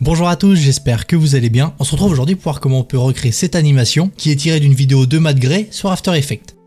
Bonjour à tous, j'espère que vous allez bien. On se retrouve aujourd'hui pour voir comment on peut recréer cette animation qui est tirée d'une vidéo de Matt Gray sur After Effects.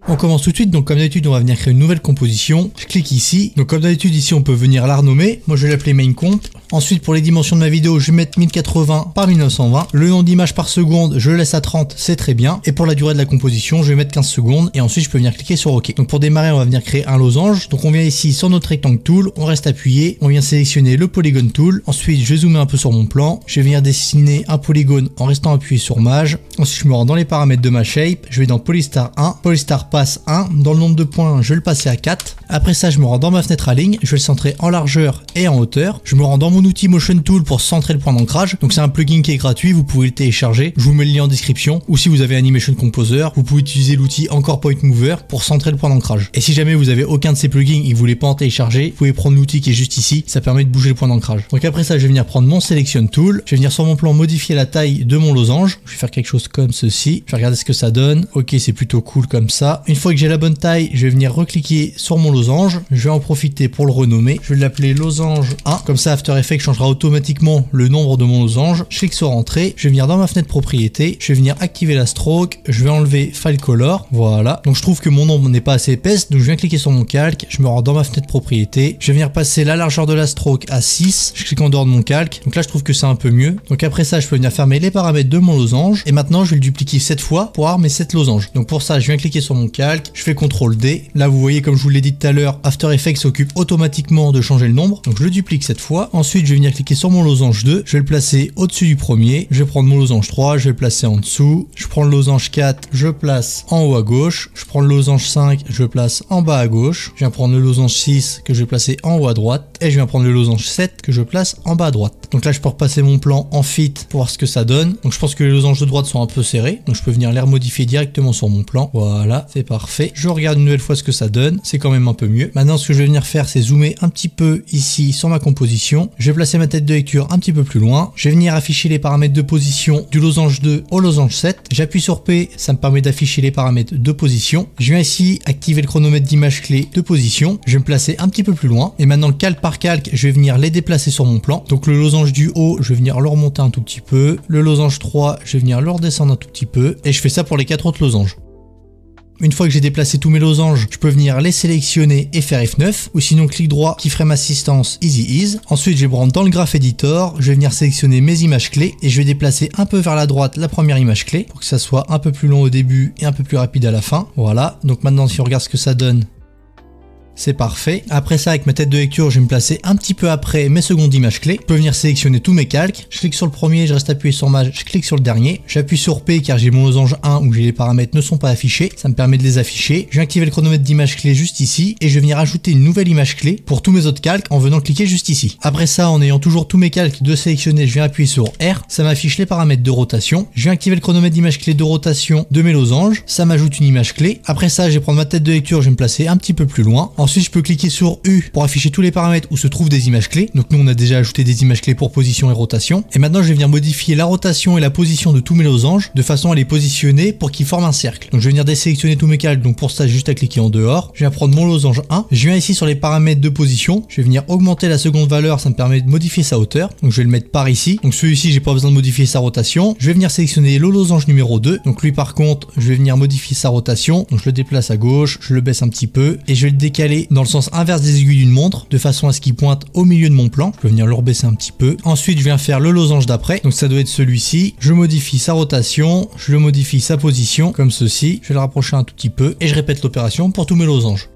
On commence tout de suite, donc comme d'habitude on va venir créer une nouvelle composition. Je clique ici, donc comme d'habitude ici on peut venir la renommer. Moi je vais l'appeler main comp. Ensuite pour les dimensions de ma vidéo je vais mettre 1080 par 1920. Le nombre d'images par seconde je le laisse à 30, c'est très bien. Et pour la durée de la composition je vais mettre 15 secondes et ensuite je peux venir cliquer sur OK. Donc pour démarrer on va venir créer un losange. Donc on vient ici sur notre rectangle tool, on reste appuyé, on vient sélectionner le polygon tool. Ensuite je vais zoomer un peu sur mon plan, je vais venir dessiner un polygone en restant appuyé sur Maj. Ensuite je me rends dans les paramètres de ma shape, je vais dans Polystar 1, Polystar passe 1, dans le nombre de points je vais le passer à 4. Après ça je me rends dans ma fenêtre align, je vais le centrer en largeur et en hauteur. Je me rends dans mon outil Motion Tool pour centrer le point d'ancrage. Donc c'est un plugin qui est gratuit, vous pouvez le télécharger, je vous mets le lien en description. Ou si vous avez Animation Composer, vous pouvez utiliser l'outil Encore Point Mover pour centrer le point d'ancrage. Et si jamais vous avez aucun de ces plugins et que vous voulez pas en télécharger, vous pouvez prendre l'outil qui est juste ici, ça permet de bouger le point d'ancrage. Donc après ça je vais venir prendre mon Selection Tool, je vais venir sur mon plan modifier la taille de mon losange. Je vais faire quelque chose comme ceci, je vais regarder ce que ça donne. Ok, c'est plutôt cool comme ça. Une fois que j'ai la bonne taille, je vais venir recliquer sur mon losange, je vais en profiter pour le renommer, je vais l'appeler losange 1, comme ça After Effects changera automatiquement le nombre de mon losange. Je clique sur entrée, je vais venir dans ma fenêtre propriété, je vais venir activer la stroke, je vais enlever file color, voilà. Donc je trouve que mon ombre n'est pas assez épaisse, donc je viens cliquer sur mon calque, je me rends dans ma fenêtre propriété, je vais venir passer la largeur de la stroke à 6, je clique en dehors de mon calque, donc là je trouve que c'est un peu mieux. Donc après ça je peux venir fermer les paramètres de mon losange, et maintenant je vais le dupliquer 7 fois pour avoir mes 7 losanges. Donc pour ça je viens cliquer sur mon calque, je fais CTRL D, là vous voyez comme je vous l'ai dit tout à l'heure, After Effects s'occupe automatiquement de changer le nombre, donc je le duplique cette fois. Ensuite je vais venir cliquer sur mon losange 2, je vais le placer au-dessus du premier, je vais prendre mon losange 3, je vais le placer en dessous, je prends le losange 4, je le place en haut à gauche, je prends le losange 5, je le place en bas à gauche, je viens prendre le losange 6 que je vais placer en haut à droite, et je viens prendre le losange 7 que je place en bas à droite. Donc là je peux repasser mon plan en fit pour voir ce que ça donne. Donc je pense que les losanges de droite sont un peu serrés, donc je peux venir les remodifier directement sur mon plan. Voilà, c'est parfait. Je regarde une nouvelle fois ce que ça donne, c'est quand même un peu mieux. Maintenant ce que je vais venir faire c'est zoomer un petit peu ici sur ma composition. Je vais placer ma tête de lecture un petit peu plus loin. Je vais venir afficher les paramètres de position du losange 2 au losange 7. J'appuie sur P, ça me permet d'afficher les paramètres de position. Je viens ici activer le chronomètre d'image clé de position. Je vais me placer un petit peu plus loin. Et maintenant calque par calque, je vais venir les déplacer sur mon plan. Donc le losange du haut, je vais venir le remonter un tout petit peu. Le losange 3, je vais venir le redescendre un tout petit peu. Et je fais ça pour les 4 autres losanges. Une fois que j'ai déplacé tous mes losanges, je peux venir les sélectionner et faire F9, ou sinon clic droit qui frame assistance Easy Ease. Ensuite je vais me rendre dans le Graph Editor, je vais venir sélectionner mes images clés et je vais déplacer un peu vers la droite la première image clé pour que ça soit un peu plus long au début et un peu plus rapide à la fin. Voilà, donc maintenant si on regarde ce que ça donne, c'est parfait. Après ça, avec ma tête de lecture, je vais me placer un petit peu après mes secondes images clés. Je peux venir sélectionner tous mes calques. Je clique sur le premier, je reste appuyé sur Maj, je clique sur le dernier. J'appuie sur P car j'ai mon losange 1 où les paramètres ne sont pas affichés. Ça me permet de les afficher. Je vais activer le chronomètre d'image clé juste ici et je vais venir ajouter une nouvelle image clé pour tous mes autres calques en venant cliquer juste ici. Après ça, en ayant toujours tous mes calques de sélectionner, je viens appuyer sur R. Ça m'affiche les paramètres de rotation. Je viens activer le chronomètre d'image clé de rotation de mes losanges. Ça m'ajoute une image clé. Après ça, je vais prendre ma tête de lecture, je vais me placer un petit peu plus loin. Ensuite, je peux cliquer sur U pour afficher tous les paramètres où se trouvent des images clés. Donc nous on a déjà ajouté des images clés pour position et rotation. Et maintenant je vais venir modifier la rotation et la position de tous mes losanges de façon à les positionner pour qu'ils forment un cercle. Donc je vais venir désélectionner tous mes calques. Donc pour ça juste à cliquer en dehors. Je viens prendre mon losange 1. Je viens ici sur les paramètres de position. Je vais venir augmenter la seconde valeur. Ça me permet de modifier sa hauteur. Donc je vais le mettre par ici. Donc celui-ci j'ai pas besoin de modifier sa rotation. Je vais venir sélectionner le losange numéro 2. Donc lui par contre je vais venir modifier sa rotation. Donc je le déplace à gauche. Je le baisse un petit peu. Et je vais le décaler dans le sens inverse des aiguilles d'une montre de façon à ce qu'il pointe au milieu de mon plan. Je peux venir le rebaisser un petit peu. Ensuite je viens faire le losange d'après, donc ça doit être celui-ci. Je modifie sa rotation, je le modifie sa position comme ceci. Je vais le rapprocher un tout petit peu et je répète l'opération pour tous mes losanges.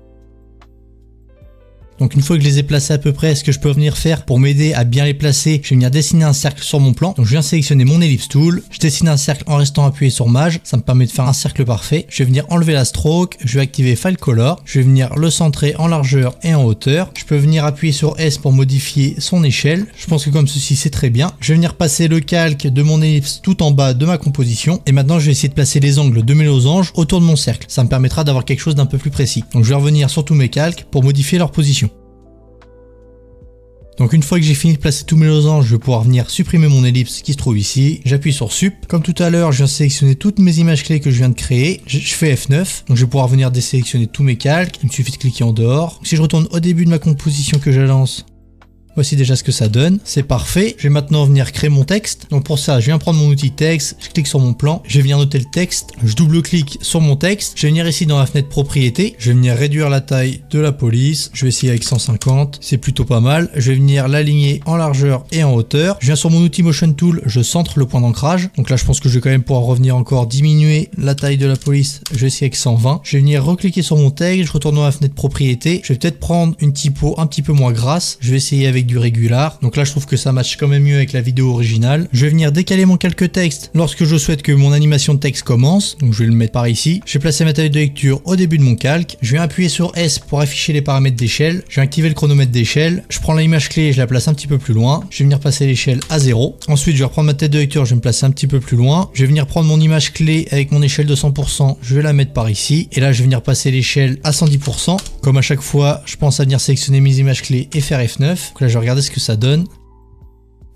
Donc une fois que je les ai placés à peu près, ce que je peux venir faire pour m'aider à bien les placer, je vais venir dessiner un cercle sur mon plan. Donc je viens sélectionner mon ellipse tool, je dessine un cercle en restant appuyé sur Maj, ça me permet de faire un cercle parfait. Je vais venir enlever la stroke, je vais activer File Color, je vais venir le centrer en largeur et en hauteur. Je peux venir appuyer sur S pour modifier son échelle. Je pense que comme ceci c'est très bien. Je vais venir passer le calque de mon ellipse tout en bas de ma composition. Et maintenant je vais essayer de placer les angles de mes losanges autour de mon cercle. Ça me permettra d'avoir quelque chose d'un peu plus précis. Donc je vais revenir sur tous mes calques pour modifier leur position. Donc une fois que j'ai fini de placer tous mes losanges, je vais pouvoir venir supprimer mon ellipse qui se trouve ici. J'appuie sur Sup. Comme tout à l'heure, je viens sélectionner toutes mes images clés que je viens de créer. Je fais F9. Donc je vais pouvoir venir désélectionner tous mes calques. Il me suffit de cliquer en dehors. Si je retourne au début de ma composition que je lance, voici déjà ce que ça donne, c'est parfait. Je vais maintenant venir créer mon texte. Donc pour ça, je viens prendre mon outil texte, je clique sur mon plan, je vais venir noter le texte, je double-clique sur mon texte, je vais venir ici dans la fenêtre propriété, je vais venir réduire la taille de la police, je vais essayer avec 150, c'est plutôt pas mal. Je vais venir l'aligner en largeur et en hauteur. Je viens sur mon outil Motion Tool, je centre le point d'ancrage. Donc là, je pense que je vais quand même pouvoir revenir encore diminuer la taille de la police, je vais essayer avec 120. Je vais venir recliquer sur mon texte, je retourne dans la fenêtre propriété, je vais peut-être prendre une typo un petit peu moins grasse, je vais essayer avec du régular. Donc là je trouve que ça matche quand même mieux avec la vidéo originale. Je vais venir décaler mon calque texte lorsque je souhaite que mon animation de texte commence. Donc je vais le mettre par ici. Je vais placer ma taille de lecture au début de mon calque. Je vais appuyer sur S pour afficher les paramètres d'échelle. Je vais activer le chronomètre d'échelle. Je prends l'image clé et je la place un petit peu plus loin. Je vais venir passer l'échelle à 0. Ensuite je vais reprendre ma tête de lecture, je vais me placer un petit peu plus loin. Je vais venir prendre mon image clé avec mon échelle de 100%. Je vais la mettre par ici. Et là je vais venir passer l'échelle à 110%. Comme à chaque fois, je pense à venir sélectionner mes images clés et faire F9. Donc là je vais regarder ce que ça donne.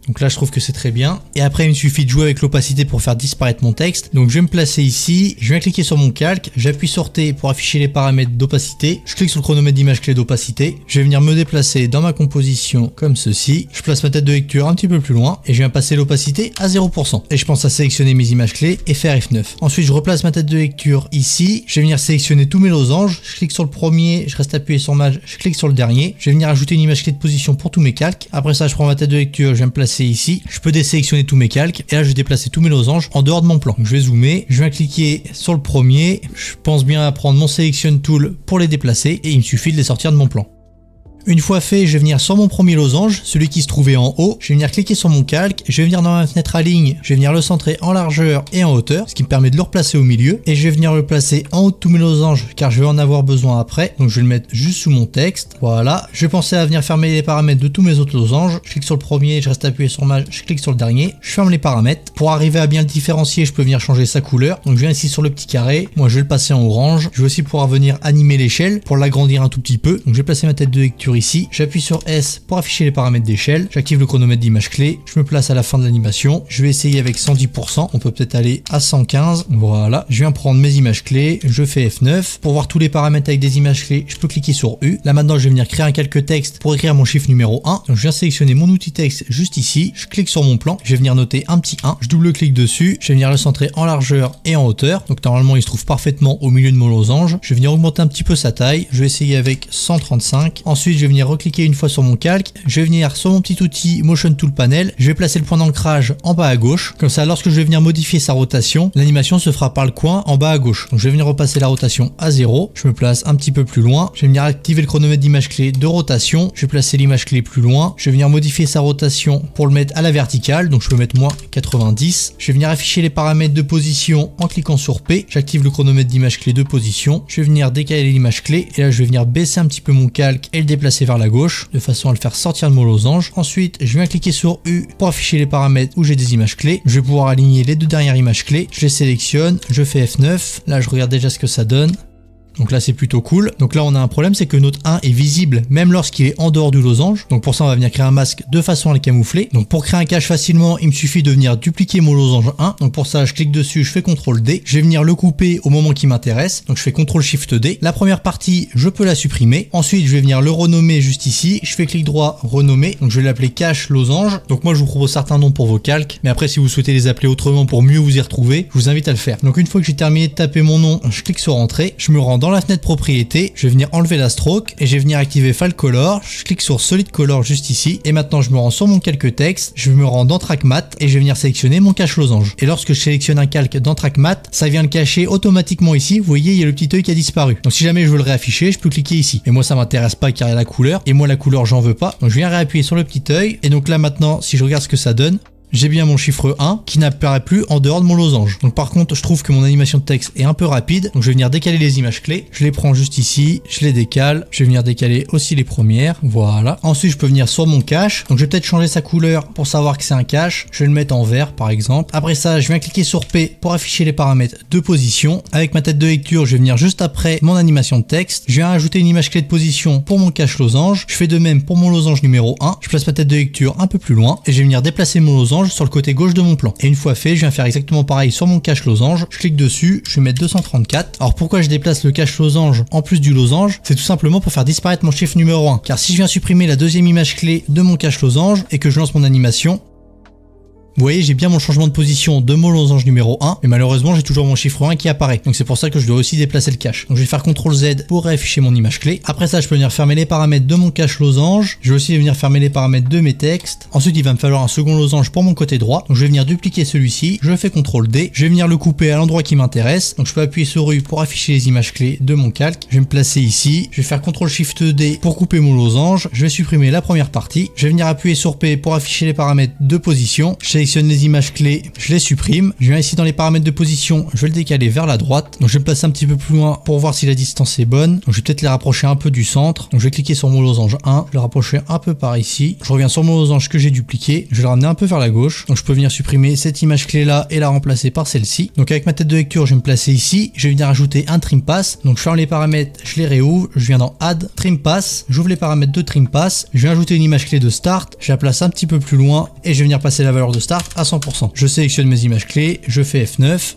Donc là je trouve que c'est très bien. Et après il me suffit de jouer avec l'opacité pour faire disparaître mon texte. Donc je vais me placer ici, je viens cliquer sur mon calque, j'appuie sur T pour afficher les paramètres d'opacité. Je clique sur le chronomètre d'image clé d'opacité. Je vais venir me déplacer dans ma composition comme ceci. Je place ma tête de lecture un petit peu plus loin et je viens passer l'opacité à 0%. Et je pense à sélectionner mes images clés et faire F9. Ensuite je replace ma tête de lecture ici. Je vais venir sélectionner tous mes losanges. Je clique sur le premier, je reste appuyé sur Maj, je clique sur le dernier. Je vais venir ajouter une image clé de position pour tous mes calques. Après ça je prends ma tête de lecture, je vais me placer ici, je peux désélectionner tous mes calques et là je vais déplacer tous mes losanges en dehors de mon plan. Donc, je vais zoomer, je viens cliquer sur le premier, je pense bien à prendre mon Selection Tool pour les déplacer et il me suffit de les sortir de mon plan. Une fois fait, je vais venir sur mon premier losange, celui qui se trouvait en haut, je vais venir cliquer sur mon calque, je vais venir dans ma fenêtre Aligne, je vais venir le centrer en largeur et en hauteur, ce qui me permet de le replacer au milieu, et je vais venir le placer en haut de tous mes losanges, car je vais en avoir besoin après, donc je vais le mettre juste sous mon texte, voilà. Je vais penser à venir fermer les paramètres de tous mes autres losanges, je clique sur le premier, je reste appuyé sur Maj, je clique sur le dernier, je ferme les paramètres. Pour arriver à bien le différencier, je peux venir changer sa couleur, donc je viens ici sur le petit carré, moi je vais le passer en orange, je vais aussi pouvoir venir animer l'échelle pour l'agrandir un tout petit peu, donc je vais placer ma tête de lecture ici, j'appuie sur S pour afficher les paramètres d'échelle, j'active le chronomètre d'image clé, je me place à la fin de l'animation, je vais essayer avec 110%, on peut peut-être aller à 115, voilà, je viens prendre mes images clés, je fais F9, pour voir tous les paramètres avec des images clés, je peux cliquer sur U, là maintenant je vais venir créer un calque texte pour écrire mon chiffre numéro 1, donc je viens sélectionner mon outil texte juste ici, je clique sur mon plan, je vais venir noter un petit 1, je double-clique dessus, je vais venir le centrer en largeur et en hauteur, donc normalement il se trouve parfaitement au milieu de mon losange, je vais venir augmenter un petit peu sa taille, je vais essayer avec 135, ensuite je vais venir recliquer une fois sur mon calque, je vais venir sur mon petit outil Motion Tool Panel, je vais placer le point d'ancrage en bas à gauche, comme ça lorsque je vais venir modifier sa rotation, l'animation se fera par le coin en bas à gauche. Donc je vais venir repasser la rotation à 0, je me place un petit peu plus loin, je vais venir activer le chronomètre d'image clé de rotation, je vais placer l'image clé plus loin, je vais venir modifier sa rotation pour le mettre à la verticale, donc je peux mettre moins 90, je vais venir afficher les paramètres de position en cliquant sur P, j'active le chronomètre d'image clé de position, je vais venir décaler l'image clé et là je vais venir baisser un petit peu mon calque et le déplacer vers la gauche, de façon à le faire sortir de mon losange. Ensuite, je viens cliquer sur U pour afficher les paramètres où j'ai des images clés. Je vais pouvoir aligner les deux dernières images clés. Je les sélectionne, je fais F9. Là, je regarde déjà ce que ça donne. Donc là c'est plutôt cool. Donc là on a un problème, c'est que notre 1 est visible même lorsqu'il est en dehors du losange. Donc pour ça on va venir créer un masque de façon à le camoufler. Donc pour créer un cache facilement, il me suffit de venir dupliquer mon losange 1. Donc pour ça je clique dessus, je fais CTRL D. Je vais venir le couper au moment qui m'intéresse. Donc je fais CTRL SHIFT D. La première partie, je peux la supprimer. Ensuite je vais venir le renommer juste ici. Je fais clic droit, renommer. Donc je vais l'appeler cache losange. Donc moi je vous propose certains noms pour vos calques. Mais après si vous souhaitez les appeler autrement pour mieux vous y retrouver, je vous invite à le faire. Donc une fois que j'ai terminé de taper mon nom, je clique sur entrée. Je me rends dans la fenêtre propriété, je vais venir enlever la stroke et je vais venir activer Fall Color, je clique sur Solid Color juste ici et maintenant je me rends sur mon calque texte, je me rends dans Track Matte et je vais venir sélectionner mon cache losange. Et lorsque je sélectionne un calque dans Track Matte, ça vient le cacher automatiquement ici, vous voyez il y a le petit œil qui a disparu. Donc si jamais je veux le réafficher, je peux cliquer ici. Et moi ça m'intéresse pas car il y a la couleur et moi la couleur j'en veux pas. Donc je viens réappuyer sur le petit œil et donc là maintenant si je regarde ce que ça donne, j'ai bien mon chiffre 1 qui n'apparaît plus en dehors de mon losange. Donc par contre, je trouve que mon animation de texte est un peu rapide, donc je vais venir décaler les images clés. Je les prends juste ici, je les décale, je vais venir décaler aussi les premières, voilà. Ensuite, je peux venir sur mon cache, donc je vais peut-être changer sa couleur pour savoir que c'est un cache. Je vais le mettre en vert par exemple. Après ça, je viens cliquer sur P pour afficher les paramètres de position. Avec ma tête de lecture, je vais venir juste après mon animation de texte. Je viens ajouter une image clé de position pour mon cache losange. Je fais de même pour mon losange numéro 1. Je place ma tête de lecture un peu plus loin et je vais venir déplacer mon losange sur le côté gauche de mon plan. Et une fois fait, je viens faire exactement pareil sur mon cache losange. Je clique dessus, je vais mettre 234. Alors pourquoi je déplace le cache losange en plus du losange? C'est tout simplement pour faire disparaître mon chiffre numéro 1. Car si je viens supprimer la deuxième image clé de mon cache losange et que je lance mon animation, vous voyez, j'ai bien mon changement de position de mon losange numéro 1, mais malheureusement j'ai toujours mon chiffre 1 qui apparaît. Donc c'est pour ça que je dois aussi déplacer le cache. Donc je vais faire CTRL Z pour réafficher mon image clé. Après ça, je peux venir fermer les paramètres de mon cache losange. Je vais aussi venir fermer les paramètres de mes textes. Ensuite, il va me falloir un second losange pour mon côté droit. Donc je vais venir dupliquer celui-ci. Je fais CTRL D. Je vais venir le couper à l'endroit qui m'intéresse. Donc je peux appuyer sur U pour afficher les images clés de mon calque. Je vais me placer ici. Je vais faire CTRL Shift D pour couper mon losange. Je vais supprimer la première partie. Je vais venir appuyer sur P pour afficher les paramètres de position. Je sélectionne les images clés. Je les supprime. Je viens ici dans les paramètres de position, je vais le décaler vers la droite. Donc je vais me placer un petit peu plus loin pour voir si la distance est bonne. Donc je vais peut-être les rapprocher un peu du centre. Donc je vais cliquer sur mon losange 1, je vais le rapprocher un peu par ici. Je reviens sur mon losange que j'ai dupliqué, je vais le ramener un peu vers la gauche. Donc je peux venir supprimer cette image clé là et la remplacer par celle-ci. Donc avec ma tête de lecture, je vais me placer ici. Je vais venir ajouter un trim pass. Donc je ferme les paramètres, je les réouvre. Je viens dans Add, Trim Pass. J'ouvre les paramètres de Trim Pass. Je vais ajouter une image clé de Start. Je la place un petit peu plus loin et je vais venir passer la valeur de Start à 100%. Je sélectionne mes images clés, je fais F9.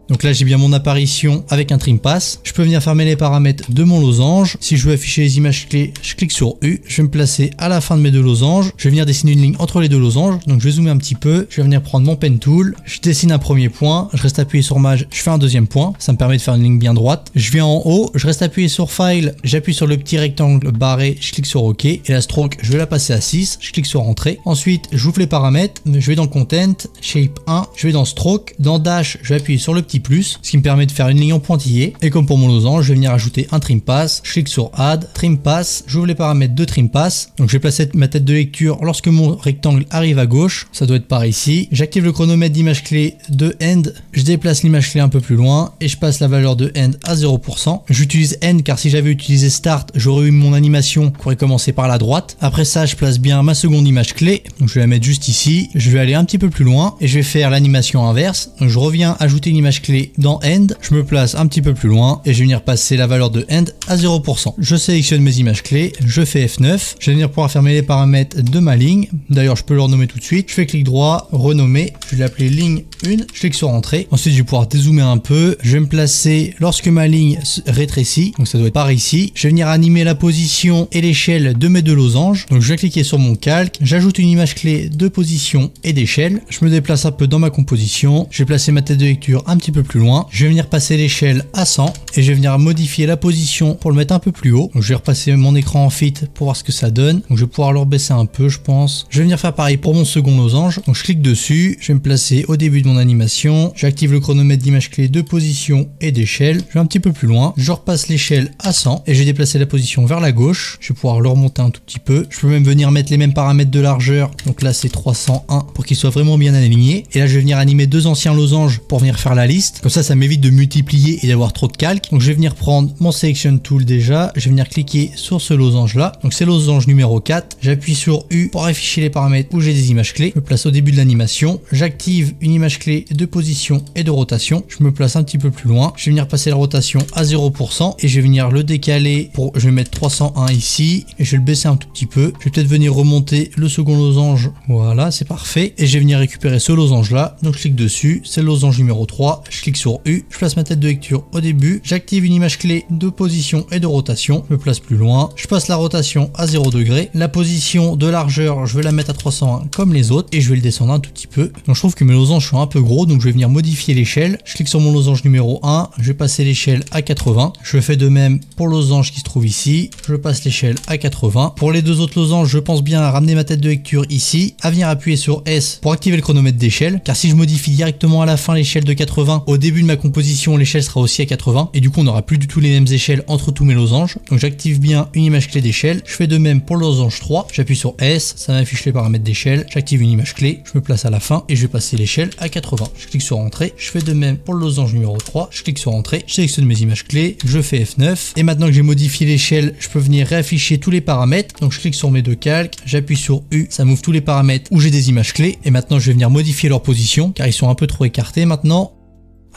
Donc là j'ai bien mon apparition avec un trim pass. Je peux venir fermer les paramètres de mon losange. Si je veux afficher les images clés, je clique sur U. Je vais me placer à la fin de mes deux losanges. Je vais venir dessiner une ligne entre les deux losanges. Donc je vais zoomer un petit peu. Je vais venir prendre mon pen tool. Je dessine un premier point. Je reste appuyé sur Maj. Je fais un deuxième point. Ça me permet de faire une ligne bien droite. Je viens en haut. Je reste appuyé sur File. J'appuie sur le petit rectangle barré. Je clique sur OK. Et la stroke, je vais la passer à 6. Je clique sur Entrée. Ensuite, j'ouvre les paramètres. Je vais dans Content, Shape 1. Je vais dans Stroke. Dans Dash, je vais appuyer sur le petit plus, ce qui me permet de faire une ligne en pointillé. Et comme pour mon losange, je vais venir ajouter un trim pass. Je clique sur Add, Trim Pass, j'ouvre les paramètres de trim pass. Donc je vais placer ma tête de lecture lorsque mon rectangle arrive à gauche. Ça doit être par ici. J'active le chronomètre d'image clé de End. Je déplace l'image clé un peu plus loin et je passe la valeur de End à 0%. J'utilise End car si j'avais utilisé Start, j'aurais eu mon animation qui aurait commencé par la droite. Après ça, je place bien ma seconde image clé. Donc je vais la mettre juste ici. Je vais aller un petit peu plus loin et je vais faire l'animation inverse. Donc je reviens ajouter une image clé dans End, je me place un petit peu plus loin et je vais venir passer la valeur de End à 0%. Je sélectionne mes images clés, je fais F9, je vais venir pouvoir fermer les paramètres de ma ligne. D'ailleurs, je peux le renommer tout de suite. Je fais clic droit, renommer, je vais l'appeler ligne 1, je clique sur Entrée. Ensuite, je vais pouvoir dézoomer un peu. Je vais me placer lorsque ma ligne rétrécit, donc ça doit être par ici. Je vais venir animer la position et l'échelle de mes deux losanges. Donc je vais cliquer sur mon calque, j'ajoute une image clé de position et d'échelle. Je me déplace un peu dans ma composition. Je vais placer ma tête de lecture un petit peu plus loin. Je vais venir passer l'échelle à 100 et je vais venir modifier la position pour le mettre un peu plus haut. Donc je vais repasser mon écran en fit pour voir ce que ça donne. Donc je vais pouvoir le rebaisser un peu, je pense. Je vais venir faire pareil pour mon second losange. Donc je clique dessus, je vais me placer au début de mon animation. J'active le chronomètre d'image clé de position et d'échelle. Je vais un petit peu plus loin. Je repasse l'échelle à 100 et je vais déplacer la position vers la gauche. Je vais pouvoir le remonter un tout petit peu. Je peux même venir mettre les mêmes paramètres de largeur. Donc là c'est 301 pour qu'il soit vraiment bien aligné. Et là je vais venir animer deux anciens losanges pour venir faire la liste. Comme ça m'évite de multiplier et d'avoir trop de calques. Donc je vais venir prendre mon Selection Tool déjà. Je vais venir cliquer sur ce losange là. Donc c'est losange numéro 4. J'appuie sur U pour afficher les paramètres où j'ai des images clés. Je me place au début de l'animation. J'active une image clé de position et de rotation. Je me place un petit peu plus loin. Je vais venir passer la rotation à 0% et je vais venir le décaler pour, je vais mettre 301 ici et je vais le baisser un tout petit peu. Je vais peut-être venir remonter le second losange. Voilà, c'est parfait. Et je vais venir récupérer ce losange là. Donc je clique dessus. C'est le losange numéro 3. Je clique sur U. Je place ma tête de lecture au début. J'active une image clé de position et de rotation. Je me place plus loin. Je passe la rotation à 0 degré. La position de largeur, je vais la mettre à 301 comme les autres et je vais le descendre un tout petit peu. Donc je trouve que mes losanges sont un peu gros, donc je vais venir modifier l'échelle. Je clique sur mon losange numéro 1. Je vais passer l'échelle à 80. Je fais de même pour le losange qui se trouve ici. Je passe l'échelle à 80. Pour les deux autres losanges, je pense bien à ramener ma tête de lecture ici, à venir appuyer sur S pour activer le chronomètre d'échelle, car si je modifie directement à la fin l'échelle de 80, 80, au début de ma composition, l'échelle sera aussi à 80 et du coup on n'aura plus du tout les mêmes échelles entre tous mes losanges. Donc j'active bien une image clé d'échelle. Je fais de même pour le losange 3. J'appuie sur S, ça m'affiche les paramètres d'échelle. J'active une image clé, je me place à la fin et je vais passer l'échelle à 80. Je clique sur entrée. Je fais de même pour le losange numéro 3. Je clique sur entrée. Je sélectionne mes images clés. Je fais F9. Et maintenant que j'ai modifié l'échelle, je peux venir réafficher tous les paramètres. Donc je clique sur mes deux calques. J'appuie sur U. Ça m'ouvre tous les paramètres où j'ai des images clés. Et maintenant je vais venir modifier leur position car ils sont un peu trop écartés maintenant.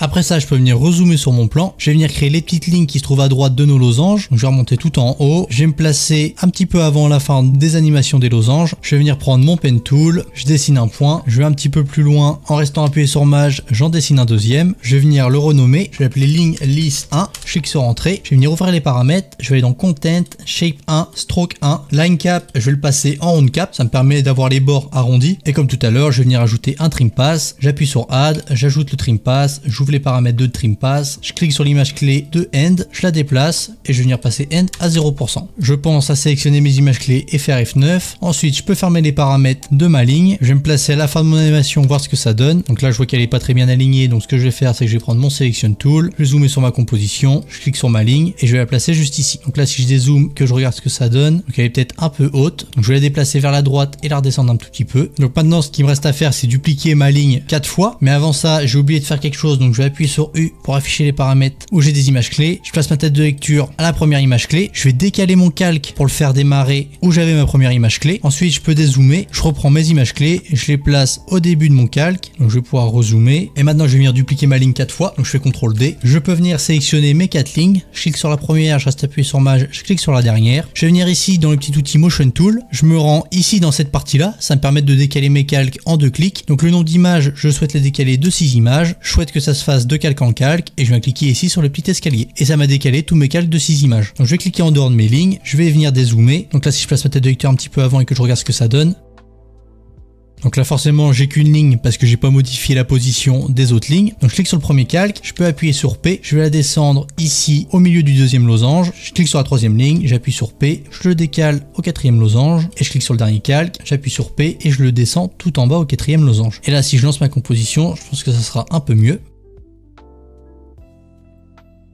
Après ça, je peux venir rezoomer sur mon plan. Je vais venir créer les petites lignes qui se trouvent à droite de nos losanges. Donc, je vais remonter tout en haut. Je vais me placer un petit peu avant la fin des animations des losanges. Je vais venir prendre mon pen tool. Je dessine un point. Je vais un petit peu plus loin. En restant appuyé sur Maj, j'en dessine un deuxième. Je vais venir le renommer. Je vais l'appeler ligne list 1. Je clique sur entrée. Je vais venir ouvrir les paramètres. Je vais aller dans Content, Shape 1, Stroke 1, Line Cap. Je vais le passer en Round Cap. Ça me permet d'avoir les bords arrondis. Et comme tout à l'heure, je vais venir ajouter un Trim Pass. J'appuie sur Add. J'ajoute le Trim Pass. J'ouvre les paramètres de Trim Pass, je clique sur l'image clé de End, je la déplace et je vais venir passer End à 0%. Je pense à sélectionner mes images clés et faire F9. Ensuite, je peux fermer les paramètres de ma ligne. Je vais me placer à la fin de mon animation, voir ce que ça donne. Donc là, je vois qu'elle est pas très bien alignée. Donc ce que je vais faire, c'est que je vais prendre mon Selection Tool, je vais zoomer sur ma composition, je clique sur ma ligne et je vais la placer juste ici. Donc là, si je dézoome, que je regarde ce que ça donne, donc elle est peut-être un peu haute. Donc je vais la déplacer vers la droite et la redescendre un tout petit peu. Donc maintenant, ce qui me reste à faire, c'est dupliquer ma ligne 4 fois. Mais avant ça, j'ai oublié de faire quelque chose. Donc je vais appuyer sur U pour afficher les paramètres où j'ai des images clés. Je place ma tête de lecture à la première image clé. Je vais décaler mon calque pour le faire démarrer où j'avais ma première image clé. Ensuite, je peux dézoomer. Je reprends mes images clés et je les place au début de mon calque. Donc je vais pouvoir rezoomer. Et maintenant, je vais venir dupliquer ma ligne 4 fois. Donc je fais CTRL D. Je peux venir sélectionner mes 4 lignes. Je clique sur la première, je reste appuyé sur Maj, je clique sur la dernière. Je vais venir ici dans le petit outil Motion Tool. Je me rends ici dans cette partie-là. Ça me permet de décaler mes calques en 2 clics. Donc le nombre d'images, je souhaite les décaler de 6 images. Je souhaite que ça se fasse de calque en calque. Et je viens cliquer ici sur le petit escalier. Et ça m'a décalé tous mes calques de 6 images. Donc je vais cliquer en dehors de mes lignes. Je vais venir dézoomer. Donc là, si je place ma tête de lecteur un petit peu avant et que je regarde ce que ça donne. Donc là forcément j'ai qu'une ligne parce que j'ai pas modifié la position des autres lignes. Donc je clique sur le premier calque, je peux appuyer sur P, je vais la descendre ici au milieu du deuxième losange, je clique sur la troisième ligne, j'appuie sur P, je le décale au quatrième losange et je clique sur le dernier calque, j'appuie sur P et je le descends tout en bas au quatrième losange. Et là si je lance ma composition, je pense que ça sera un peu mieux.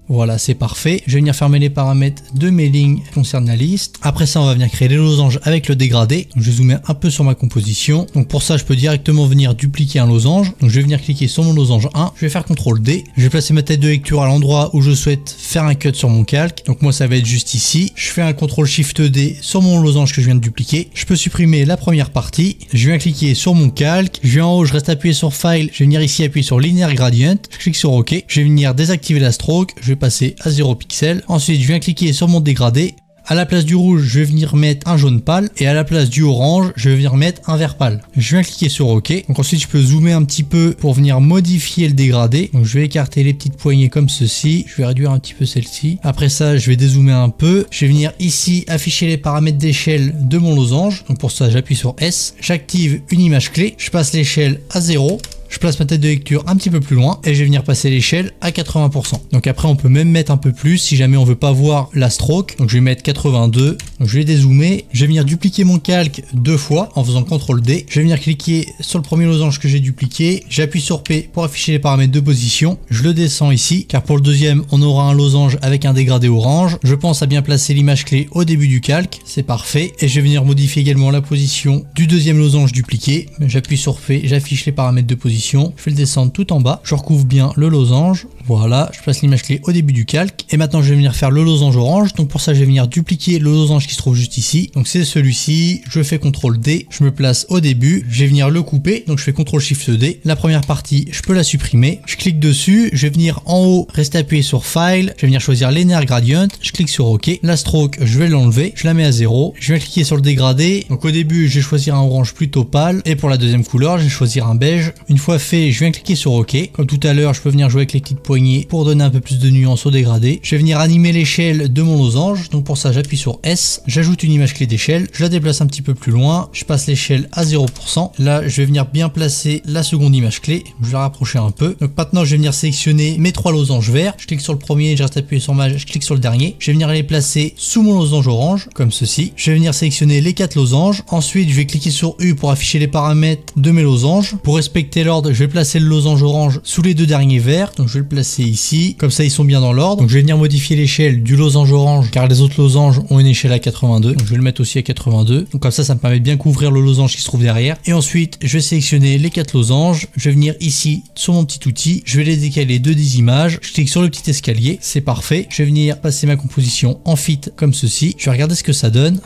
Voilà, c'est parfait. Je vais venir fermer les paramètres de mes lignes qui concernent la liste. Après ça, on va venir créer les losanges avec le dégradé. Donc, je vais zoomer un peu sur ma composition. Donc pour ça, je peux directement venir dupliquer un losange. Donc je vais venir cliquer sur mon losange 1. Je vais faire CTRL D. Je vais placer ma tête de lecture à l'endroit où je souhaite faire un cut sur mon calque. Donc moi, ça va être juste ici. Je fais un CTRL SHIFT D sur mon losange que je viens de dupliquer. Je peux supprimer la première partie. Je viens cliquer sur mon calque. Je vais en haut, je reste appuyé sur File. Je vais venir ici appuyer sur Linear Gradient. Je clique sur OK. Je vais venir désactiver la stroke. Je vais passer à 0 pixels. Ensuite, je viens cliquer sur mon dégradé. À la place du rouge, je vais venir mettre un jaune pâle et à la place du orange, je vais venir mettre un vert pâle. Je viens cliquer sur OK. Donc ensuite, je peux zoomer un petit peu pour venir modifier le dégradé. Donc je vais écarter les petites poignées comme ceci. Je vais réduire un petit peu celle-ci. Après ça, je vais dézoomer un peu. Je vais venir ici afficher les paramètres d'échelle de mon losange. Donc pour ça, j'appuie sur S. J'active une image clé. Je passe l'échelle à 0. Je place ma tête de lecture un petit peu plus loin et je vais venir passer l'échelle à 80%. Donc après on peut même mettre un peu plus si jamais on veut pas voir la stroke. Donc je vais mettre 82. Donc je vais dézoomer. Je vais venir dupliquer mon calque 2 fois en faisant CTRL D. Je vais venir cliquer sur le premier losange que j'ai dupliqué. J'appuie sur P pour afficher les paramètres de position. Je le descends ici car pour le deuxième on aura un losange avec un dégradé orange. Je pense à bien placer l'image clé au début du calque. C'est parfait. Et je vais venir modifier également la position du deuxième losange dupliqué. J'appuie sur P. J'affiche les paramètres de position. Je vais le descendre tout en bas. Je recouvre bien le losange. Voilà, je place l'image clé au début du calque. Et maintenant, je vais venir faire le losange orange. Donc pour ça, je vais venir dupliquer le losange qui se trouve juste ici. Donc c'est celui-ci. Je fais CTRL D. Je me place au début. Je vais venir le couper. Donc je fais CTRL SHIFT D. La première partie, je peux la supprimer. Je clique dessus. Je vais venir en haut, rester appuyé sur File. Je vais venir choisir Linear Gradient. Je clique sur OK. La stroke, je vais l'enlever. Je la mets à 0. Je vais cliquer sur le dégradé. Donc au début, je vais choisir un orange plutôt pâle. Et pour la deuxième couleur, je vais choisir un beige. Une fois fait, je viens cliquer sur OK. Comme tout à l'heure, je peux venir jouer avec les petites poignées poignée pour donner un peu plus de nuance au dégradé. Je vais venir animer l'échelle de mon losange. Donc pour ça, j'appuie sur S, j'ajoute une image clé d'échelle, je la déplace un petit peu plus loin, je passe l'échelle à 0%. Là, je vais venir bien placer la seconde image clé, je vais la rapprocher un peu. Donc maintenant, je vais venir sélectionner mes 3 losanges verts. Je clique sur le premier, je reste appuyé sur Maj, je clique sur le dernier. Je vais venir les placer sous mon losange orange, comme ceci. Je vais venir sélectionner les 4 losanges. Ensuite, je vais cliquer sur U pour afficher les paramètres de mes losanges. Pour respecter l'ordre, je vais placer le losange orange sous les 2 derniers verts. Donc je vais le placer ici, comme ça ils sont bien dans l'ordre. Donc je vais venir modifier l'échelle du losange orange car les autres losanges ont une échelle à 82. Donc je vais le mettre aussi à 82. Donc comme ça me permet de bien couvrir le losange qui se trouve derrière. Et ensuite, je vais sélectionner les 4 losanges. Je vais venir ici sur mon petit outil. Je vais les décaler de 10 images. Je clique sur le petit escalier. C'est parfait. Je vais venir passer ma composition en fit comme ceci. Je vais regarder ce que ça donne.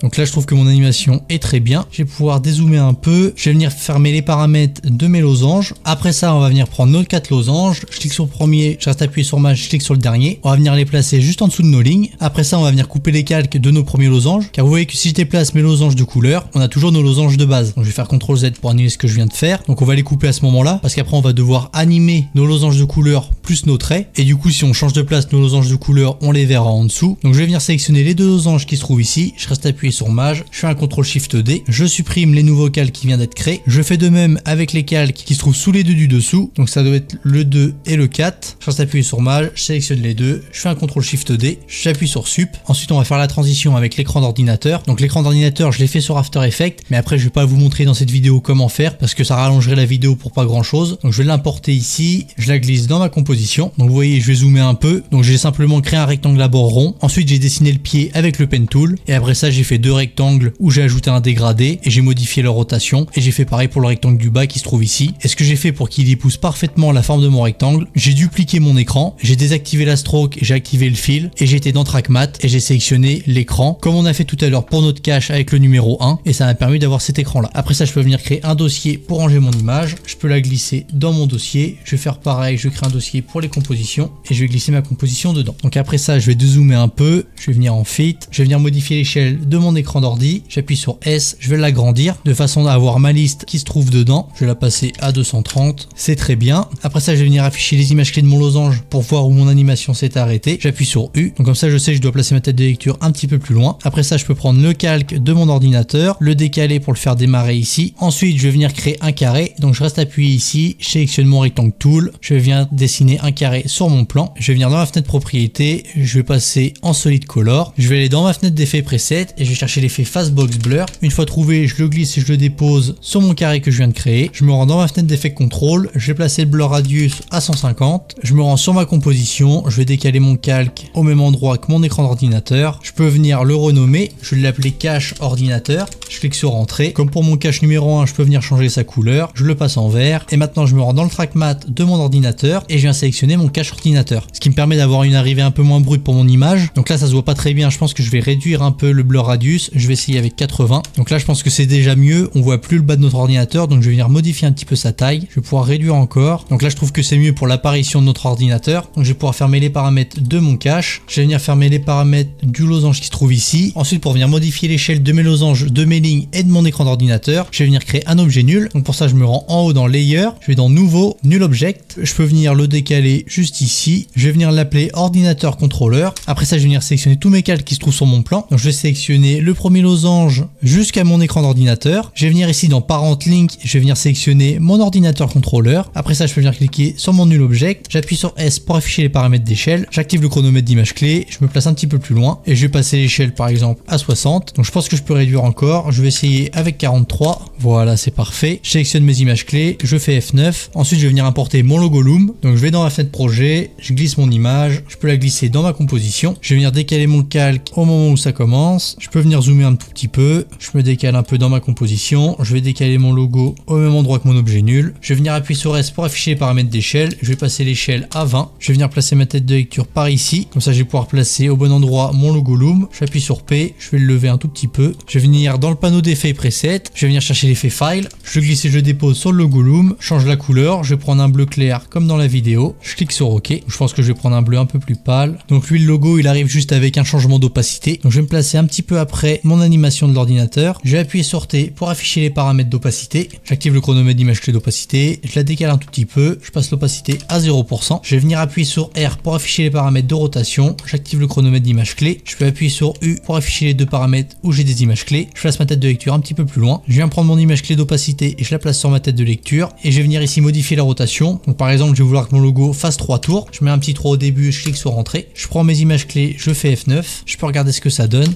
Donc là, je trouve que mon animation est très bien. Je vais pouvoir dézoomer un peu. Je vais venir fermer les paramètres de mes losanges. Après ça, on va venir prendre nos 4 losanges. Je clique sur le premier, je reste appuyé sur Maj, je clique sur le dernier. On va venir les placer juste en dessous de nos lignes. Après ça, on va venir couper les calques de nos premiers losanges. Car vous voyez que si je déplace mes losanges de couleur, on a toujours nos losanges de base. Donc je vais faire CTRL Z pour annuler ce que je viens de faire. Donc on va les couper à ce moment-là. Parce qu'après, on va devoir animer nos losanges de couleur plus nos traits. Et du coup, si on change de place nos losanges de couleur, on les verra en dessous. Donc je vais venir sélectionner les 2 losanges qui se trouvent ici. Je reste appuyé sur Maj, je fais un CTRL SHIFT D, je supprime les nouveaux calques qui viennent d'être créés. Je fais de même avec les calques qui se trouvent sous les 2 du dessous. Donc ça doit être le 2 et le 4. Je reste appuyé sur Maj, je sélectionne les 2, je fais un CTRL SHIFT D, j'appuie sur Sup. Ensuite on va faire la transition avec l'écran d'ordinateur. Donc l'écran d'ordinateur je l'ai fait sur After Effects, mais après je vais pas vous montrer dans cette vidéo comment faire parce que ça rallongerait la vidéo pour pas grand chose. Donc je vais l'importer ici, je la glisse dans ma composition. Donc vous voyez, je vais zoomer un peu. Donc j'ai simplement créé un rectangle à bord rond. Ensuite j'ai dessiné le pied avec le pen tool et après ça j'ai fait 2 rectangles où j'ai ajouté un dégradé et j'ai modifié leur rotation et j'ai fait pareil pour le rectangle du bas qui se trouve ici. Et ce que j'ai fait pour qu'il épouse parfaitement la forme de mon rectangle, j'ai dupliqué mon écran, j'ai désactivé la stroke, j'ai activé le fil et j'ai été dans Track Matte et j'ai sélectionné l'écran comme on a fait tout à l'heure pour notre cache avec le numéro 1 et ça m'a permis d'avoir cet écran là. Après ça je peux venir créer un dossier pour ranger mon image, je peux la glisser dans mon dossier, je vais faire pareil, je vais créer un dossier pour les compositions et je vais glisser ma composition dedans. Donc après ça je vais dézoomer un peu, je vais venir en fit, je vais venir modifier l'échelle de mon écran d'ordi, j'appuie sur S, je vais l'agrandir de façon à avoir ma liste qui se trouve dedans. Je vais la passer à 230, c'est très bien. Après ça, je vais venir afficher les images clés de mon losange pour voir où mon animation s'est arrêtée. J'appuie sur U, donc comme ça je sais que je dois placer ma tête de lecture un petit peu plus loin. Après ça, je peux prendre le calque de mon ordinateur, le décaler pour le faire démarrer ici. Ensuite, je vais venir créer un carré, donc je reste appuyé ici, je sélectionne mon rectangle tool, je viens dessiner un carré sur mon plan. Je vais venir dans ma fenêtre propriété, je vais passer en solid color, je vais aller dans ma fenêtre d'effet preset et je vais chercher l'effet Fastbox Blur. Une fois trouvé, je le glisse et je le dépose sur mon carré que je viens de créer. Je me rends dans ma fenêtre d'effet contrôle, je vais placer le blur radius à 150. Je me rends sur ma composition, je vais décaler mon calque au même endroit que mon écran d'ordinateur. Je peux venir le renommer, je vais l'appeler cache ordinateur. Je clique sur entrée. Comme pour mon cache numéro 1, je peux venir changer sa couleur. Je le passe en vert. Et maintenant, je me rends dans le track matte de mon ordinateur et je viens sélectionner mon cache ordinateur. Ce qui me permet d'avoir une arrivée un peu moins brute pour mon image. Donc là, ça se voit pas très bien. Je pense que je vais réduire un peu le blur radius. Je vais essayer avec 80. Donc là, je pense que c'est déjà mieux. On voit plus le bas de notre ordinateur. Donc je vais venir modifier un petit peu sa taille. Je vais pouvoir réduire encore. Donc là, je trouve que c'est mieux pour l'apparition de notre ordinateur. Donc je vais pouvoir fermer les paramètres de mon cache. Je vais venir fermer les paramètres du losange qui se trouve ici. Ensuite, pour venir modifier l'échelle de mes losanges, de mes lignes et de mon écran d'ordinateur, je vais venir créer un objet nul. Donc pour ça, je me rends en haut dans Layer. Je vais dans Nouveau, Nul Object. Je peux venir le décaler juste ici. Je vais venir l'appeler Ordinateur Controller. Après ça, je vais venir sélectionner tous mes calques qui se trouvent sur mon plan. Donc je vais sélectionner le premier losange jusqu'à mon écran d'ordinateur. Je vais venir ici dans Parent Link. Je vais venir sélectionner mon ordinateur controller. Après ça, je peux venir cliquer sur mon Nul Object. J'appuie sur S pour afficher les paramètres d'échelle. J'active le chronomètre d'image clé. Je me place un petit peu plus loin et je vais passer l'échelle par exemple à 60. Donc je pense que je peux réduire encore. Je vais essayer avec 43. Voilà, c'est parfait. Je sélectionne mes images clés. Je fais F9. Ensuite, je vais venir importer mon logo Loom. Donc je vais dans la fenêtre projet. Je glisse mon image. Je peux la glisser dans ma composition. Je vais venir décaler mon calque au moment où ça commence. Je peux venir zoomer un tout petit peu. Je me décale un peu dans ma composition. Je vais décaler mon logo au même endroit que mon objet nul. Je vais venir appuyer sur S pour afficher les paramètres d'échelle. Je vais passer l'échelle à 20. Je vais venir placer ma tête de lecture par ici. Comme ça, je vais pouvoir placer au bon endroit mon logo Loom. J'appuie sur P. Je vais le lever un tout petit peu. Je vais venir dans le panneau d'effets preset, je vais venir chercher l'effet file, je le glisse et je le dépose sur le logo Loom, change la couleur, je vais prendre un bleu clair comme dans la vidéo, je clique sur OK, je pense que je vais prendre un bleu un peu plus pâle. Donc lui le logo il arrive juste avec un changement d'opacité, donc je vais me placer un petit peu après mon animation de l'ordinateur, je vais appuyer sur T pour afficher les paramètres d'opacité, j'active le chronomètre d'image clé d'opacité, je la décale un tout petit peu, je passe l'opacité à 0%, je vais venir appuyer sur R pour afficher les paramètres de rotation, j'active le chronomètre d'image clé, je peux appuyer sur U pour afficher les deux paramètres où j'ai des images clés, je place ma tête de lecture un petit peu plus loin, je viens prendre mon image clé d'opacité et je la place sur ma tête de lecture et je vais venir ici modifier la rotation. Donc par exemple je vais vouloir que mon logo fasse 3 tours, je mets un petit 3 au début, je clique sur entrée, je prends mes images clés, je fais F9, je peux regarder ce que ça donne.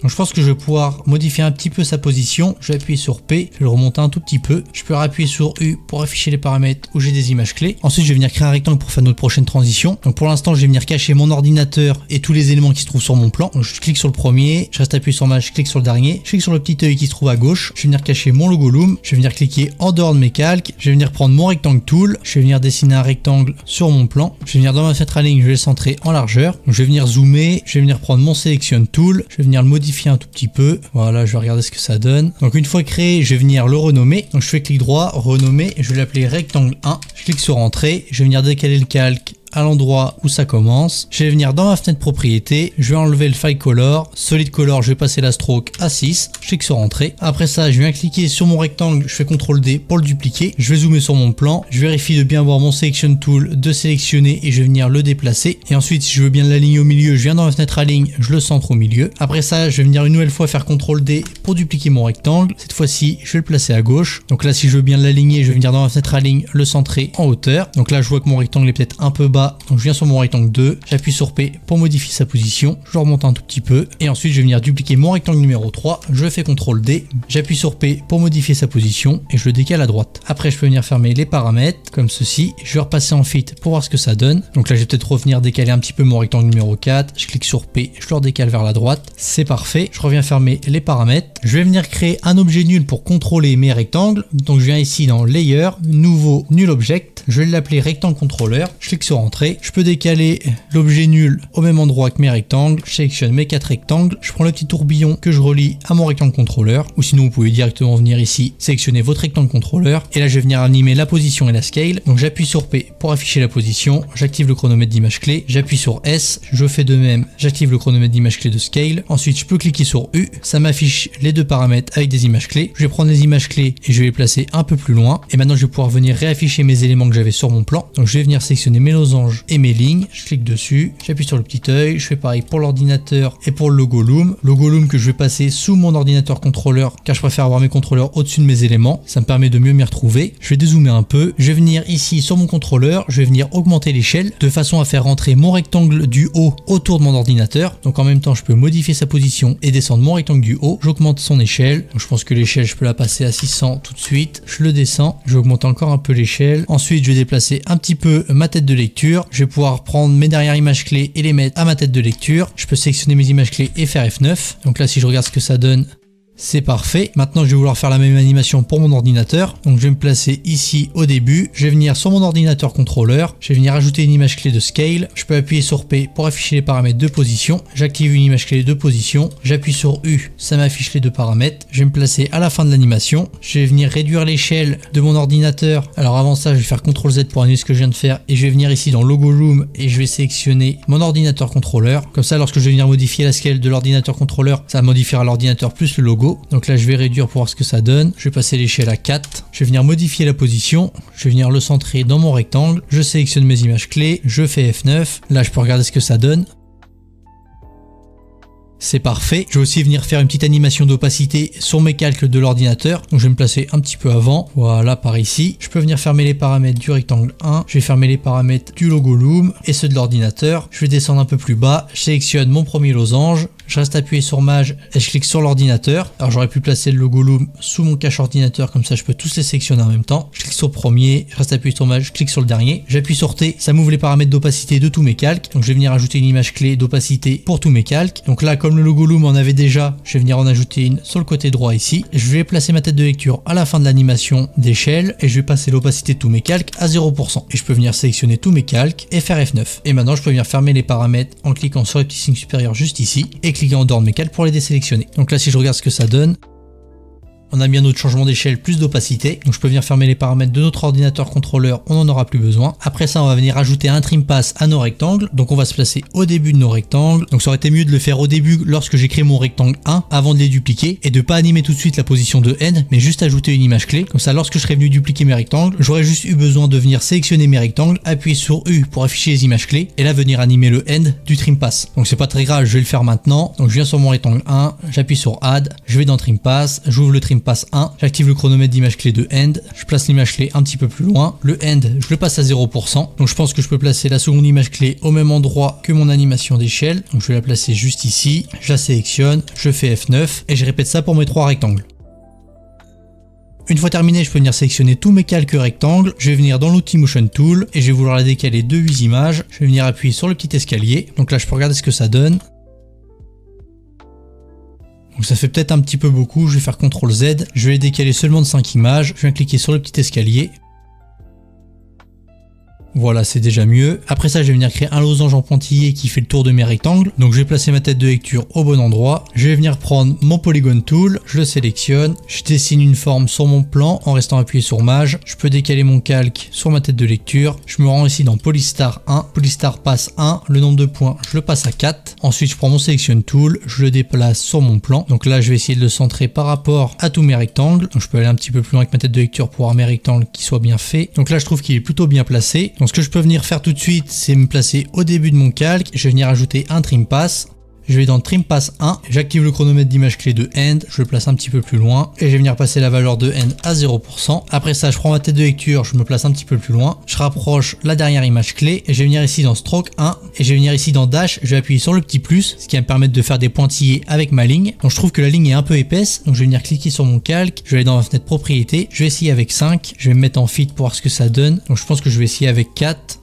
Donc je pense que je vais pouvoir modifier un petit peu sa position, je vais appuyer sur P, je vais le remonter un tout petit peu, je peux appuyer sur U pour afficher les paramètres où j'ai des images clés. Ensuite je vais venir créer un rectangle pour faire notre prochaine transition. Donc pour l'instant je vais venir cacher mon ordinateur et tous les éléments qui se trouvent sur mon plan. Donc je clique sur le premier, je reste appuyé sur Maj, je clique sur le dernier, je clique sur le petit œil qui se trouve à gauche, je vais venir cacher mon logo Loom, je vais venir cliquer en dehors de mes calques, je vais venir prendre mon rectangle tool, je vais venir dessiner un rectangle sur mon plan, je vais venir dans ma fenêtre align, je vais le centrer en largeur, donc je vais venir zoomer, je vais venir prendre mon selection tool, je vais venir le modifier un tout petit peu. Voilà, je vais regarder ce que ça donne. Donc une fois créé, je vais venir le renommer. Donc je fais clic droit, renommer, je vais l'appeler rectangle 1. Je clique sur entrée, je vais venir décaler le calque à l'endroit où ça commence. Je vais venir dans ma fenêtre propriété, je vais enlever le file color, solid color, je vais passer la stroke à 6, je clique sur entrée. Après ça, je viens cliquer sur mon rectangle, je fais CTRL D pour le dupliquer. Je vais zoomer sur mon plan, je vérifie de bien avoir mon selection tool, de sélectionner et je vais venir le déplacer. Et ensuite, si je veux bien l'aligner au milieu, je viens dans ma fenêtre align, je le centre au milieu. Après ça, je vais venir une nouvelle fois faire CTRL D pour dupliquer mon rectangle. Cette fois-ci, je vais le placer à gauche. Donc là, si je veux bien l'aligner, je vais venir dans ma fenêtre align, le centrer en hauteur. Donc là, je vois que mon rectangle est peut-être un peu bas. Donc je viens sur mon rectangle 2, j'appuie sur P pour modifier sa position, je le remonte un tout petit peu et ensuite je vais venir dupliquer mon rectangle numéro 3, je fais CTRL D, j'appuie sur P pour modifier sa position et je le décale à droite. Après je peux venir fermer les paramètres comme ceci, je vais repasser en Fit pour voir ce que ça donne. Donc là je vais peut-être revenir décaler un petit peu mon rectangle numéro 4, je clique sur P, je le redécale vers la droite, c'est parfait, je reviens fermer les paramètres. Je vais venir créer un objet nul pour contrôler mes rectangles, donc je viens ici dans Layer, Nouveau, Null Object, je vais l'appeler Rectangle Controller, je clique sur Entrée, je peux décaler l'objet nul au même endroit que mes rectangles, je sélectionne mes 4 rectangles, je prends le petit tourbillon que je relie à mon rectangle controller, ou sinon vous pouvez directement venir ici, sélectionner votre rectangle controller, et là je vais venir animer la position et la scale, donc j'appuie sur P pour afficher la position, j'active le chronomètre d'image clé, j'appuie sur S, je fais de même, j'active le chronomètre d'image clé de scale, ensuite je peux cliquer sur U, ça m'affiche les deux paramètres avec des images clés, je vais prendre les images clés et je vais les placer un peu plus loin, et maintenant je vais pouvoir venir réafficher mes éléments que j'avais sur mon plan, donc je vais venir sélectionner mes losanges et mes lignes, je clique dessus, j'appuie sur le petit œil, je fais pareil pour l'ordinateur et pour le logo Loom que je vais passer sous mon ordinateur contrôleur car je préfère avoir mes contrôleurs au-dessus de mes éléments, ça me permet de mieux m'y retrouver. Je vais dézoomer un peu, je vais venir ici sur mon contrôleur, je vais venir augmenter l'échelle de façon à faire rentrer mon rectangle du haut autour de mon ordinateur, donc en même temps je peux modifier sa position et descendre mon rectangle du haut, j'augmente son échelle, donc je pense que l'échelle je peux la passer à 600 tout de suite, je le descends, j'augmente encore un peu l'échelle, ensuite je vais déplacer un petit peu ma tête de lecture, je vais pouvoir prendre mes dernières images clés et les mettre à ma tête de lecture, je peux sélectionner mes images clés et faire F9, donc là si je regarde ce que ça donne, c'est parfait. Maintenant je vais vouloir faire la même animation pour mon ordinateur, donc je vais me placer ici au début, je vais venir sur mon ordinateur contrôleur, je vais venir ajouter une image clé de scale, je peux appuyer sur P pour afficher les paramètres de position, j'active une image clé de position, j'appuie sur U, ça m'affiche les deux paramètres, je vais me placer à la fin de l'animation, je vais venir réduire l'échelle de mon ordinateur, alors avant ça je vais faire CTRL Z pour annuler ce que je viens de faire et je vais venir ici dans Logo Loom et je vais sélectionner mon ordinateur contrôleur, comme ça lorsque je vais venir modifier la scale de l'ordinateur contrôleur, ça modifiera l'ordinateur plus le logo. Donc là je vais réduire pour voir ce que ça donne, je vais passer l'échelle à 4, je vais venir modifier la position, je vais venir le centrer dans mon rectangle, je sélectionne mes images clés, je fais F9, là je peux regarder ce que ça donne. C'est parfait. Je vais aussi venir faire une petite animation d'opacité sur mes calques de l'ordinateur. Donc je vais me placer un petit peu avant. Voilà, par ici. Je peux venir fermer les paramètres du rectangle 1. Je vais fermer les paramètres du logo Loom et ceux de l'ordinateur. Je vais descendre un peu plus bas. Je sélectionne mon premier losange. Je reste appuyé sur Maj et je clique sur l'ordinateur. Alors j'aurais pu placer le logo Loom sous mon cache ordinateur, comme ça je peux tous les sélectionner en même temps. Je clique sur le premier, je reste appuyé sur Maj, je clique sur le dernier. J'appuie sur T, ça m'ouvre les paramètres d'opacité de tous mes calques. Donc je vais venir ajouter une image clé d'opacité pour tous mes calques. Donc là, comme le logo Loom en avait déjà, je vais venir en ajouter une sur le côté droit ici. Je vais placer ma tête de lecture à la fin de l'animation d'échelle et je vais passer l'opacité de tous mes calques à 0%. Et je peux venir sélectionner tous mes calques et faire F9. Et maintenant je peux venir fermer les paramètres en cliquant sur le petit signe supérieur juste ici et cliquer en dehors de mes calques pour les désélectionner. Donc là si je regarde ce que ça donne, on a bien notre changement d'échelle, plus d'opacité. Donc je peux venir fermer les paramètres de notre ordinateur contrôleur, on n'en aura plus besoin. Après ça, on va venir ajouter un trim pass à nos rectangles. Donc on va se placer au début de nos rectangles. Donc ça aurait été mieux de le faire au début lorsque j'ai créé mon rectangle 1 avant de les dupliquer et de pas animer tout de suite la position de end, mais juste ajouter une image clé. Comme ça, lorsque je serais venu dupliquer mes rectangles, j'aurais juste eu besoin de venir sélectionner mes rectangles, appuyer sur U pour afficher les images clés et là venir animer le end du trim pass. Donc c'est pas très grave, je vais le faire maintenant. Donc je viens sur mon rectangle 1, j'appuie sur Add, je vais dans Trim Pass, j'ouvre le Trim Pass 1, j'active le chronomètre d'image clé de end, je place l'image clé un petit peu plus loin, le end je le passe à 0%, donc je pense que je peux placer la seconde image clé au même endroit que mon animation d'échelle, donc je vais la placer juste ici, je la sélectionne, je fais F9 et je répète ça pour mes 3 rectangles. Une fois terminé, je peux venir sélectionner tous mes calques rectangles, je vais venir dans l'outil Motion Tool et je vais vouloir la décaler de 8 images, je vais venir appuyer sur le petit escalier, donc là je peux regarder ce que ça donne. Donc ça fait peut-être un petit peu beaucoup, je vais faire CTRL Z, je vais les décaler seulement de 5 images, je viens cliquer sur le petit escalier. Voilà, c'est déjà mieux. Après ça, je vais venir créer un losange en pointillé qui fait le tour de mes rectangles. Donc je vais placer ma tête de lecture au bon endroit. Je vais venir prendre mon Polygon Tool, je le sélectionne, je dessine une forme sur mon plan en restant appuyé sur Maj. Je peux décaler mon calque sur ma tête de lecture. Je me rends ici dans Polystar 1, Polystar passe 1, le nombre de points, je le passe à 4. Ensuite, je prends mon Selection Tool, je le déplace sur mon plan. Donc là, je vais essayer de le centrer par rapport à tous mes rectangles. Donc je peux aller un petit peu plus loin avec ma tête de lecture pour avoir mes rectangles qui soient bien faits. Donc là, je trouve qu'il est plutôt bien placé. Donc ce que je peux venir faire tout de suite, c'est me placer au début de mon calque. Je vais venir ajouter un Trim Pass. Je vais dans Trim Pass 1, j'active le chronomètre d'image clé de end, je le place un petit peu plus loin et je vais venir passer la valeur de end à 0%. Après ça, je prends ma tête de lecture, je me place un petit peu plus loin, je rapproche la dernière image clé et je vais venir ici dans Stroke 1 et je vais venir ici dans Dash, je vais appuyer sur le petit plus, ce qui va me permettre de faire des pointillés avec ma ligne. Donc je trouve que la ligne est un peu épaisse, donc je vais venir cliquer sur mon calque, je vais aller dans ma fenêtre propriété, je vais essayer avec 5, je vais me mettre en fit pour voir ce que ça donne. Donc je pense que je vais essayer avec 4.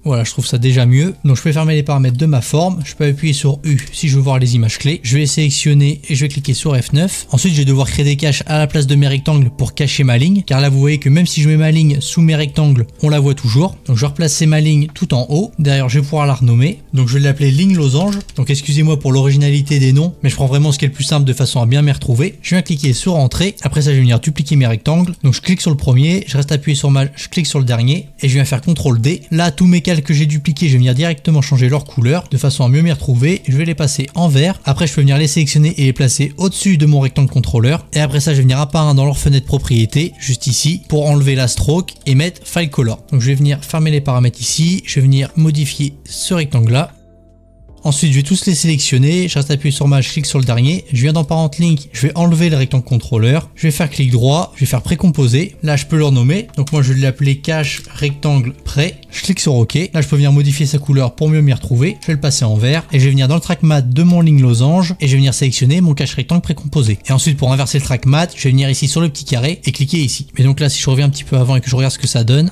Voilà, je trouve ça déjà mieux. Donc je peux fermer les paramètres de ma forme. Je peux appuyer sur U si je veux voir les images clés. Je vais les sélectionner et je vais cliquer sur F9. Ensuite, je vais devoir créer des caches à la place de mes rectangles pour cacher ma ligne. Car là, vous voyez que même si je mets ma ligne sous mes rectangles, on la voit toujours. Donc je vais replacer ma ligne tout en haut. Derrière, je vais pouvoir la renommer. Donc je vais l'appeler ligne losange. Donc excusez-moi pour l'originalité des noms, mais je prends vraiment ce qui est le plus simple de façon à bien m'y retrouver. Je viens cliquer sur Entrée. Après ça, je vais venir dupliquer mes rectangles. Donc je clique sur le premier, je reste appuyé sur je clique sur le dernier et je viens faire CTRL D. Là, tous mes calques que j'ai dupliqués, je vais venir directement changer leur couleur de façon à mieux m'y retrouver. Je vais les passer en vert. Après, je peux venir les sélectionner et les placer au-dessus de mon rectangle contrôleur. Et après ça, je vais venir un par un dans leur fenêtre propriété, juste ici, pour enlever la stroke et mettre File Color. Donc je vais venir fermer les paramètres ici. Je vais venir modifier ce rectangle-là. Ensuite, je vais tous les sélectionner, je reste appuyé sur Maj, je clique sur le dernier, je viens dans Parent Link, je vais enlever le rectangle contrôleur, je vais faire clic droit, je vais faire précomposer, là je peux le renommer, donc moi je vais l'appeler cache rectangle prêt, je clique sur OK, là je peux venir modifier sa couleur pour mieux m'y retrouver, je vais le passer en vert, et je vais venir dans le track matte de mon ligne losange, et je vais venir sélectionner mon cache rectangle précomposé. Et ensuite pour inverser le track matte, je vais venir ici sur le petit carré, et cliquer ici. Et donc là si je reviens un petit peu avant et que je regarde ce que ça donne,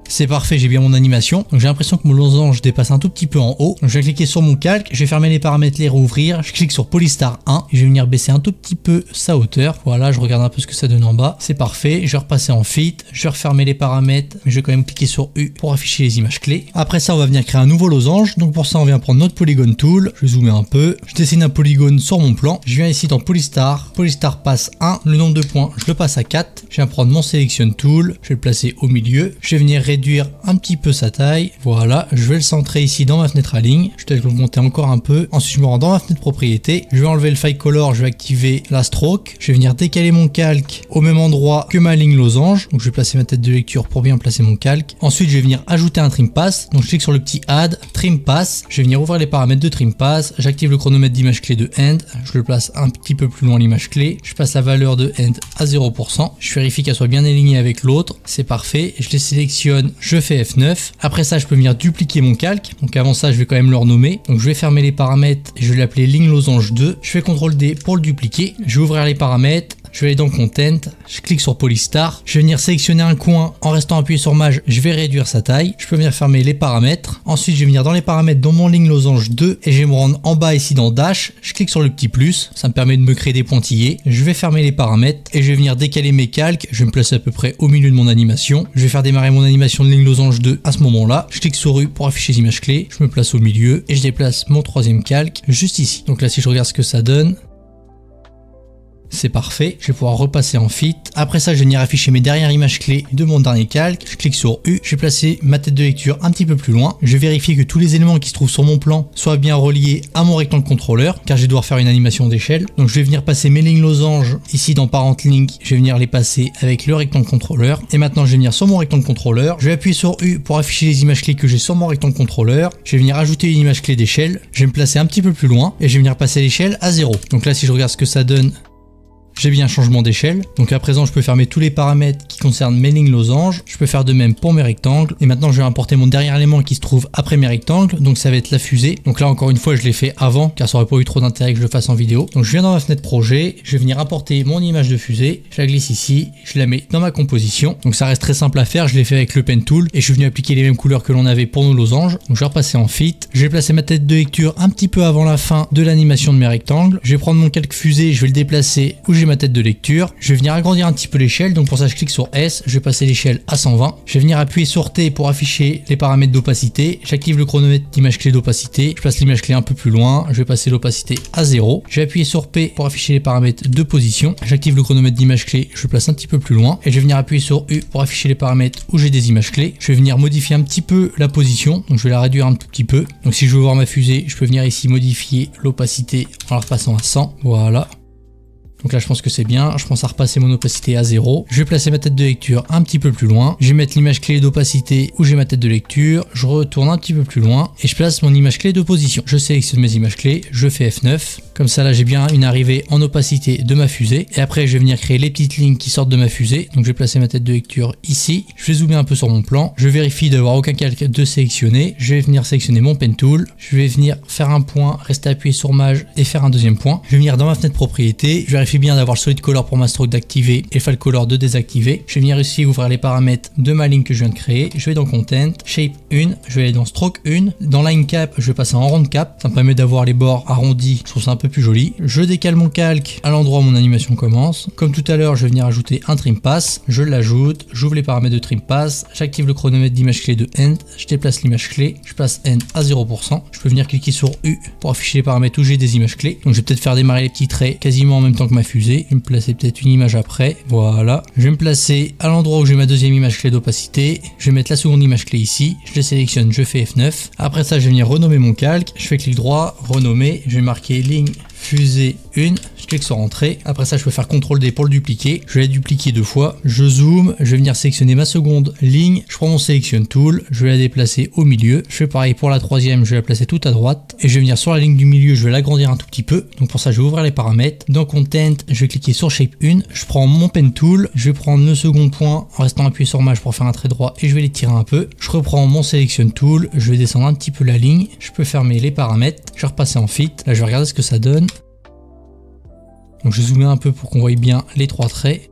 c'est parfait, j'ai bien mon animation. Donc j'ai l'impression que mon losange dépasse un tout petit peu en haut. Donc je vais cliquer sur mon calque, je vais fermer les paramètres, les rouvrir. Je clique sur Polystar 1 et je vais venir baisser un tout petit peu sa hauteur. Voilà, je regarde un peu ce que ça donne en bas. C'est parfait, je vais repasser en fit, je vais refermer les paramètres, mais je vais quand même cliquer sur U pour afficher les images clés. Après ça, on va venir créer un nouveau losange. Donc pour ça, on vient prendre notre Polygon Tool. Je vais zoomer un peu. Je dessine un polygone sur mon plan. Je viens ici dans Polystar. Polystar passe 1, le nombre de points, je le passe à 4. Je viens prendre mon Selection Tool. Je vais le placer au milieu. Je vais venir réduire un petit peu sa taille. Voilà, je vais le centrer ici dans ma fenêtre à ligne. Je vais peut-être l'augmenter encore un peu. Ensuite, je me rends dans ma fenêtre propriété. Je vais enlever le File Color, je vais activer la stroke. Je vais venir décaler mon calque au même endroit que ma ligne losange. Donc, je vais placer ma tête de lecture pour bien placer mon calque. Ensuite, je vais venir ajouter un Trim Pass. Donc, je clique sur le petit Add, Trim Pass. Je vais venir ouvrir les paramètres de Trim Pass. J'active le chronomètre d'image clé de End. Je le place un petit peu plus loin l'image clé. Je passe la valeur de End à 0%. Je vérifie qu'elle soit bien alignée avec l'autre. C'est parfait. Je les sélectionne. Je fais F9. Après ça, je peux venir dupliquer mon calque. Donc avant ça, je vais quand même le renommer. Donc je vais fermer les paramètres et je vais l'appeler ligne losange 2. Je fais CTRL D pour le dupliquer. Je vais ouvrir les paramètres. je vais aller dans Content, je clique sur Polystar, je vais venir sélectionner un coin en restant appuyé sur Maj, je vais réduire sa taille, je peux venir fermer les paramètres, ensuite je vais venir dans les paramètres dans mon ligne losange 2 et je vais me rendre en bas ici dans Dash, je clique sur le petit plus, ça me permet de me créer des pointillés, je vais fermer les paramètres et je vais venir décaler mes calques, je vais me placer à peu près au milieu de mon animation, je vais faire démarrer mon animation de ligne losange 2 à ce moment-là, je clique sur U pour afficher les images clés, je me place au milieu et je déplace mon troisième calque juste ici. Donc là si je regarde ce que ça donne, c'est parfait, je vais pouvoir repasser en fit. Après ça, je vais venir afficher mes dernières images clés de mon dernier calque. Je clique sur U, je vais placer ma tête de lecture un petit peu plus loin. Je vais vérifier que tous les éléments qui se trouvent sur mon plan soient bien reliés à mon rectangle contrôleur, car je vais devoir faire une animation d'échelle. Donc je vais venir passer mes lignes losanges ici dans Parent Link, je vais venir les passer avec le rectangle contrôleur. Et maintenant, je vais venir sur mon rectangle contrôleur. Je vais appuyer sur U pour afficher les images clés que j'ai sur mon rectangle contrôleur. Je vais venir ajouter une image clé d'échelle. Je vais me placer un petit peu plus loin et je vais venir passer l'échelle à 0. Donc là, si je regarde ce que ça donne, j'ai bien un changement d'échelle. Donc à présent, je peux fermer tous les paramètres qui concernent mes lignes losanges. Je peux faire de même pour mes rectangles. Et maintenant, je vais importer mon dernier élément qui se trouve après mes rectangles. Donc ça va être la fusée. Donc là, encore une fois, je l'ai fait avant car ça aurait pas eu trop d'intérêt que je le fasse en vidéo. Donc je viens dans ma fenêtre projet. Je vais venir importer mon image de fusée. Je la glisse ici. Je la mets dans ma composition. Donc ça reste très simple à faire. Je l'ai fait avec le Pen Tool. Et je suis venu appliquer les mêmes couleurs que l'on avait pour nos losanges. Donc je vais repasser en fit. Je vais placer ma tête de lecture un petit peu avant la fin de l'animation de mes rectangles. Je vais prendre mon calque fusée. Je vais le déplacer où j'ai ma tête de lecture. Je vais venir agrandir un petit peu l'échelle, donc pour ça je clique sur S, je vais passer l'échelle à 120. Je vais venir appuyer sur T pour afficher les paramètres d'opacité. J'active le chronomètre d'image clé d'opacité. Je passe l'image clé un peu plus loin. Je vais passer l'opacité à 0. Je vais appuyer sur P pour afficher les paramètres de position. J'active le chronomètre d'image clé. Je le place un petit peu plus loin. Et je vais venir appuyer sur U pour afficher les paramètres où j'ai des images clés. Je vais venir modifier un petit peu la position. Donc je vais la réduire un tout petit peu. Donc si je veux voir ma fusée, je peux venir ici modifier l'opacité en la repassant à 100. Voilà. Donc là je pense que c'est bien, je pense à repasser mon opacité à 0. Je vais placer ma tête de lecture un petit peu plus loin. Je vais mettre l'image clé d'opacité où j'ai ma tête de lecture. Je retourne un petit peu plus loin et je place mon image clé de position. Je sélectionne mes images clés, je fais F9. Comme ça là j'ai bien une arrivée en opacité de ma fusée. Et après je vais venir créer les petites lignes qui sortent de ma fusée. Donc je vais placer ma tête de lecture ici. Je vais zoomer un peu sur mon plan. Je vérifie d'avoir aucun calque de sélectionné. Je vais venir sélectionner mon Pen Tool. Je vais venir faire un point, rester appuyé sur Maj et faire un deuxième point. Je vais venir dans ma fenêtre propriété. Je vérifie bien d'avoir le solid color pour ma stroke d'activer et fall color de désactiver. Je vais venir ici ouvrir les paramètres de ma ligne que je viens de créer. Je vais dans Content, Shape 1, je vais aller dans Stroke 1. Dans Line Cap, je vais passer en Round Cap. Ça me permet d'avoir les bords arrondis. Je trouve ça un peu plus joli. Je décale mon calque à l'endroit où mon animation commence. Comme tout à l'heure, je vais venir ajouter un Trim Pass. Je l'ajoute. J'ouvre les paramètres de Trim Pass. J'active le chronomètre d'image clé de End. Je déplace l'image clé. Je place End à 0%. Je peux venir cliquer sur U pour afficher les paramètres où j'ai des images clés. Donc je vais peut-être faire démarrer les petits traits quasiment en même temps que ma fusée. Je vais me placer peut-être une image après. Voilà. Je vais me placer à l'endroit où j'ai ma deuxième image clé d'opacité. Je vais mettre la seconde image clé ici. Je les sélectionne. Je fais F9. Après ça, je vais venir renommer mon calque. Je fais clic droit, renommer. Je vais marquer ligne fusée 1, je clique sur entrée. Après ça, je peux faire CTRL D pour le dupliquer. Je vais la dupliquer deux fois. Je zoome, je vais venir sélectionner ma seconde ligne. Je prends mon Selection Tool, je vais la déplacer au milieu. Je fais pareil pour la troisième, je vais la placer tout à droite. Et je vais venir sur la ligne du milieu, je vais l'agrandir un tout petit peu. Donc pour ça, je vais ouvrir les paramètres. Dans Content, je vais cliquer sur Shape 1. Je prends mon Pen Tool, je vais prendre le second point en restant appuyé sur Maj pour faire un trait droit et je vais l'étirer un peu. Je reprends mon Selection Tool, je vais descendre un petit peu la ligne. Je peux fermer les paramètres. Je vais repasser en Fit. Là, je vais regarder ce que ça donne. Donc je vais zoomer un peu pour qu'on voie bien les trois traits.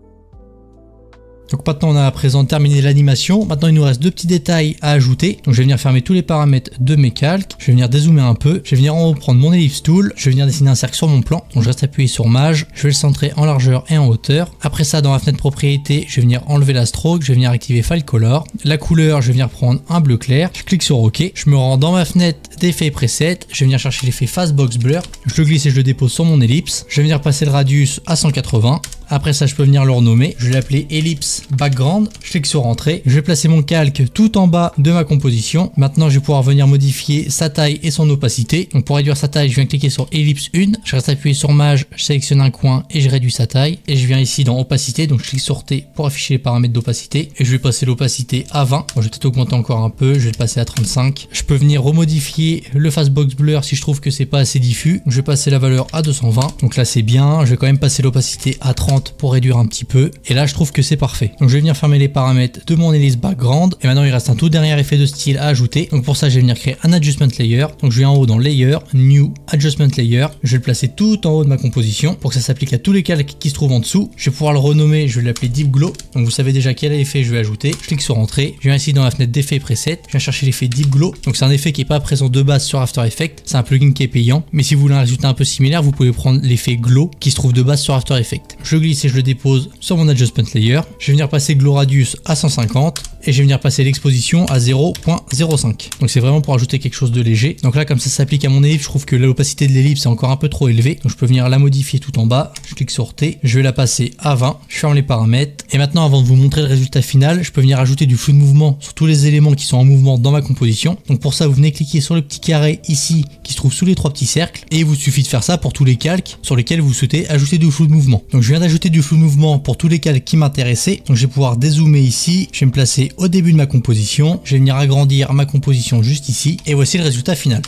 Donc maintenant on a à présent terminé l'animation. Maintenant il nous reste deux petits détails à ajouter. Donc je vais venir fermer tous les paramètres de mes calques. Je vais venir dézoomer un peu. Je vais venir en haut prendre mon Ellipse Tool. Je vais venir dessiner un cercle sur mon plan. Donc je reste appuyé sur Maj. Je vais le centrer en largeur et en hauteur. Après ça, dans ma fenêtre propriété, je vais venir enlever la stroke. Je vais venir activer Fall Color. La couleur, je vais venir prendre un bleu clair. Je clique sur OK. Je me rends dans ma fenêtre d'effets et presets. Je vais venir chercher l'effet Fastbox Blur. Je le glisse et je le dépose sur mon ellipse. Je vais venir passer le radius à 180. Après ça, je peux venir le renommer. Je vais l'appeler Ellipse Background. Je clique sur Entrée. Je vais placer mon calque tout en bas de ma composition. Maintenant, je vais pouvoir venir modifier sa taille et son opacité. Donc pour réduire sa taille, je viens cliquer sur Ellipse 1. Je reste appuyé sur Maj, je sélectionne un coin et je réduis sa taille. Et je viens ici dans Opacité. Donc je clique sur T pour afficher les paramètres d'opacité. Et je vais passer l'opacité à 20. Bon, je vais peut-être augmenter encore un peu. Je vais le passer à 35. Je peux venir remodifier le Fastbox Blur si je trouve que c'est pas assez diffus. Je vais passer la valeur à 220. Donc là, c'est bien. Je vais quand même passer l'opacité à 30 150 pour réduire un petit peu. Et là je trouve que c'est parfait. Donc je vais venir fermer les paramètres de mon hélice background. Et maintenant il reste un tout dernier effet de style à ajouter. Donc pour ça je vais venir créer un adjustment layer. Donc je vais en haut dans layer, new adjustment layer. Je vais le placer tout en haut de ma composition pour que ça s'applique à tous les calques qui se trouvent en dessous. Je vais pouvoir le renommer, je vais l'appeler Deep Glow. Donc vous savez déjà quel effet je vais ajouter. Je clique sur entrée. Je viens ici dans la fenêtre d'effets preset. Je viens chercher l'effet Deep Glow. Donc c'est un effet qui n'est pas présent de base sur After Effects. C'est un plugin qui est payant. Mais si vous voulez un résultat un peu similaire, vous pouvez prendre l'effet Glow qui se trouve de base sur After Effects. Je le glisse et je le dépose sur mon adjustment layer. Je vais venir passer Glow Radius à 150 et je vais venir passer l'exposition à 0.05. Donc c'est vraiment pour ajouter quelque chose de léger. Donc là comme ça s'applique à mon ellipse, je trouve que l'opacité de l'ellipse est encore un peu trop élevée. Donc je peux venir la modifier tout en bas. Je clique sur T, je vais la passer à 20. Je ferme les paramètres. Et maintenant avant de vous montrer le résultat final, je peux venir ajouter du flou de mouvement sur tous les éléments qui sont en mouvement dans ma composition. Donc pour ça vous venez cliquer sur le petit carré ici qui se trouve sous les trois petits cercles. Et il vous suffit de faire ça pour tous les calques sur lesquels vous souhaitez ajouter du flou de mouvement. Donc je viens d'ajouter du flou de mouvement pour tous les calques qui m'intéressaient. Donc je vais pouvoir dézoomer ici. Je vais me placer au début de ma composition. Je vais venir agrandir ma composition juste ici. Et voici le résultat final.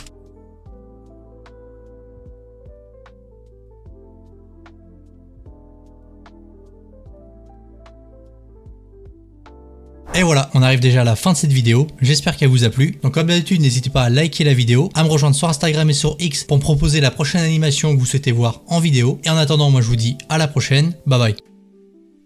Et voilà, on arrive déjà à la fin de cette vidéo. J'espère qu'elle vous a plu. Donc comme d'habitude, n'hésitez pas à liker la vidéo, à me rejoindre sur Instagram et sur X pour me proposer la prochaine animation que vous souhaitez voir en vidéo. Et en attendant, moi je vous dis à la prochaine. Bye bye.